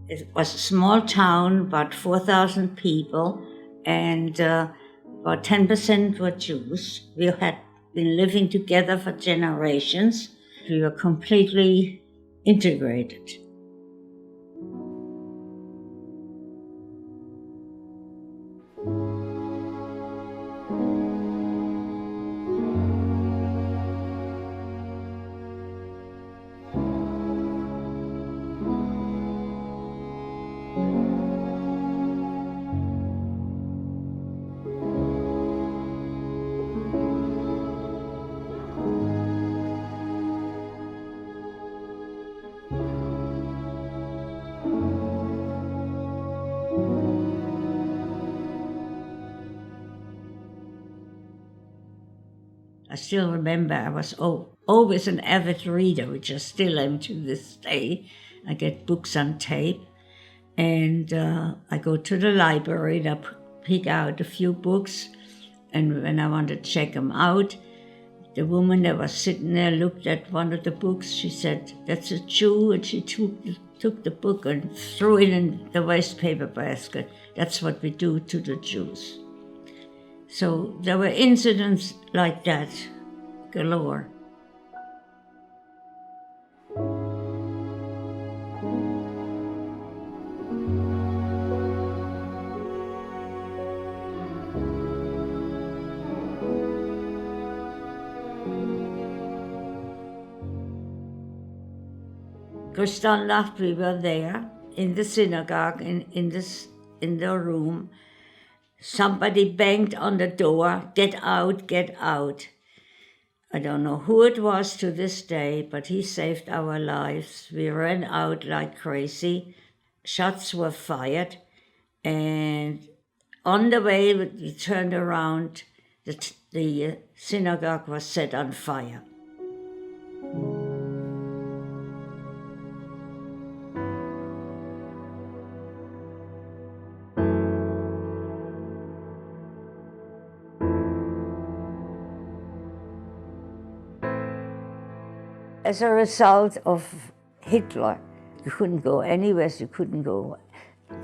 It was a small town, about 4,000 people, and about 10% were Jews. We had been living together for generations. We were completely integrated. I still remember I was always an avid reader, which I still am to this day. I get books on tape, and I go to the library and I pick out a few books, and when I want to check them out, the woman that was sitting there looked at one of the books. She said, "That's a Jew," and she took the book and threw it in the waste paper basket. That's what we do to the Jews. So there were incidents like that galore. Kristallnacht, we were there in the synagogue, in the room. Somebody banged on the door, "Get out, get out." I don't know who it was to this day, but he saved our lives. We ran out like crazy. Shots were fired, and on the way we turned around, the synagogue was set on fire. As a result of Hitler, you couldn't go anywhere, you couldn't go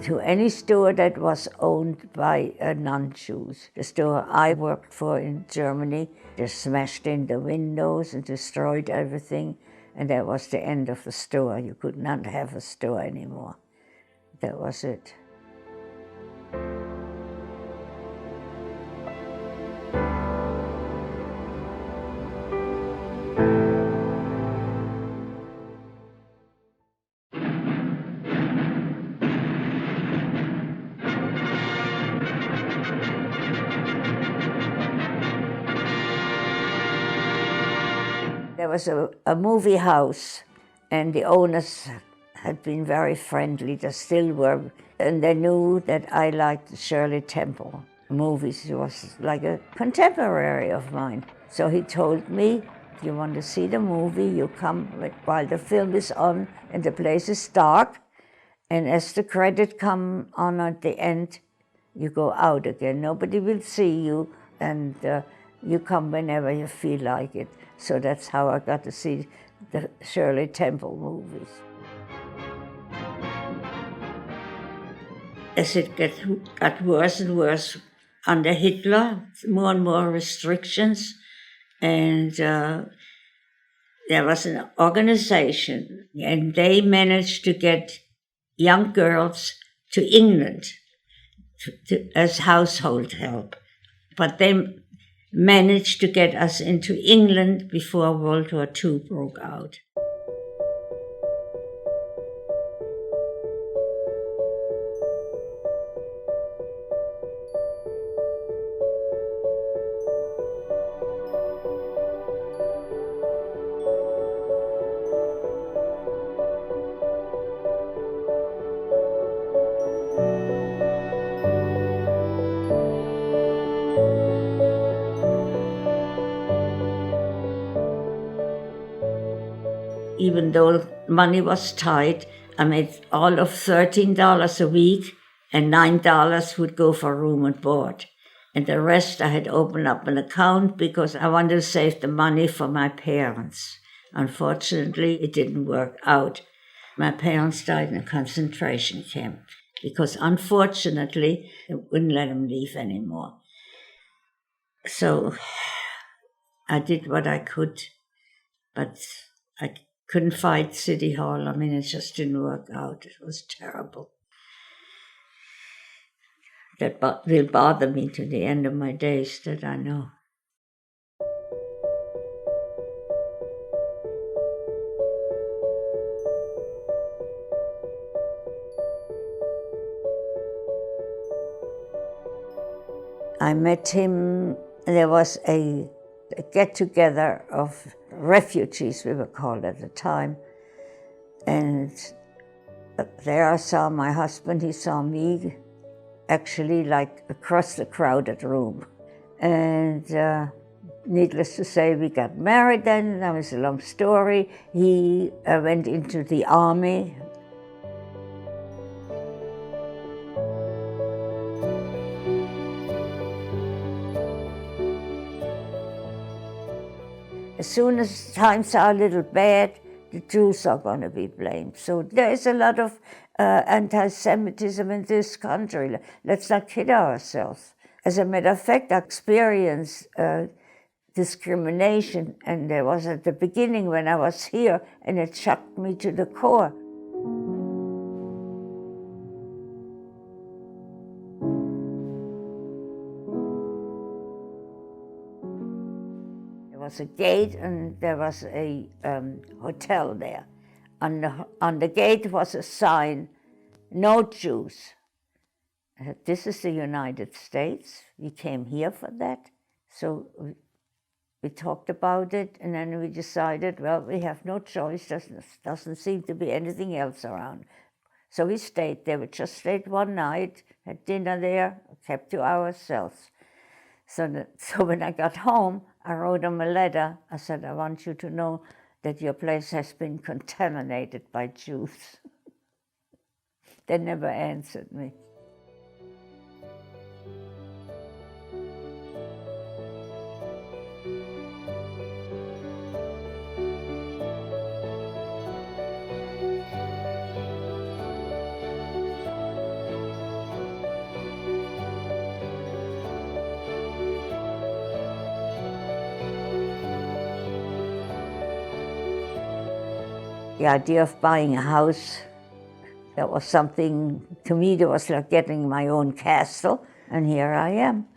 to any store that was owned by non-Jews. The store I worked for in Germany, they smashed in the windows and destroyed everything, and that was the end of the store. You could not have a store anymore. That was it. There was a movie house, and the owners had been very friendly. They still were, and they knew that I liked Shirley Temple movies. She was like a contemporary of mine. So he told me, "If you want to see the movie, you come while the film is on and the place is dark, and as the credit come on at the end, you go out again. Nobody will see you, and you come whenever you feel like it." So that's how I got to see the Shirley Temple movies. As it got worse and worse under Hitler, more and more restrictions, and there was an organization, and they managed to get young girls to England as household help. But they managed to get us into England before World War II broke out. Even though money was tight, I made all of $13 a week, and $9 would go for room and board. And the rest I had opened up an account because I wanted to save the money for my parents. Unfortunately, it didn't work out. My parents died in a concentration camp because, unfortunately, they wouldn't let them leave anymore. So I did what I could, but I couldn't fight City Hall. I mean, it just didn't work out. It was terrible. That will bother me to the end of my days, that I know. I met him, there was a get-together of refugees, we were called at the time, and there I saw my husband, he saw me, actually like across the crowded room. And needless to say, we got married then. That was a long story. He went into the army. As soon as times are a little bad, the Jews are going to be blamed. So there is a lot of anti-Semitism in this country. Let's not kid ourselves. As a matter of fact, I experienced discrimination, and there was at the beginning when I was here, and it shocked me to the core. There was a gate, and there was a hotel there. On the gate was a sign, "No Jews." This is the United States. We came here for that. So we talked about it, and then we decided, well, we have no choice. Doesn't seem to be anything else around. So we stayed there. We just stayed one night, had dinner there, kept to ourselves. So when I got home, I wrote them a letter. I said, I want you to know that your place has been contaminated by Jews. They never answered me. The idea of buying a house, that was something, to me, that was like getting my own castle, and here I am.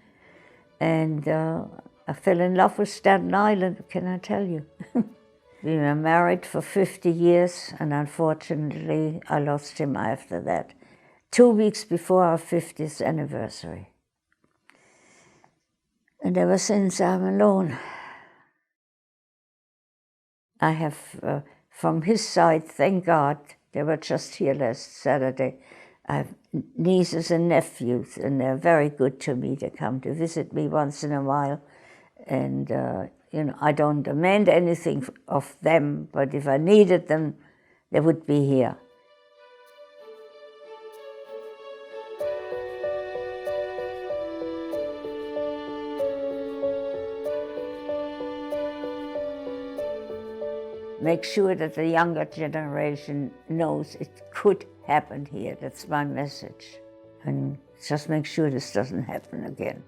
And I fell in love with Staten Island, can I tell you? We were married for 50 years, and unfortunately, I lost him after that. 2 weeks before our 50th anniversary. And ever since, I'm alone. I have, from his side, thank God, they were just here last Saturday. I have nieces and nephews, and they're very good to me. They come to visit me once in a while. And, I don't demand anything of them, but if I needed them, they would be here. Make sure that the younger generation knows it could happen here. That's my message. And just make sure this doesn't happen again.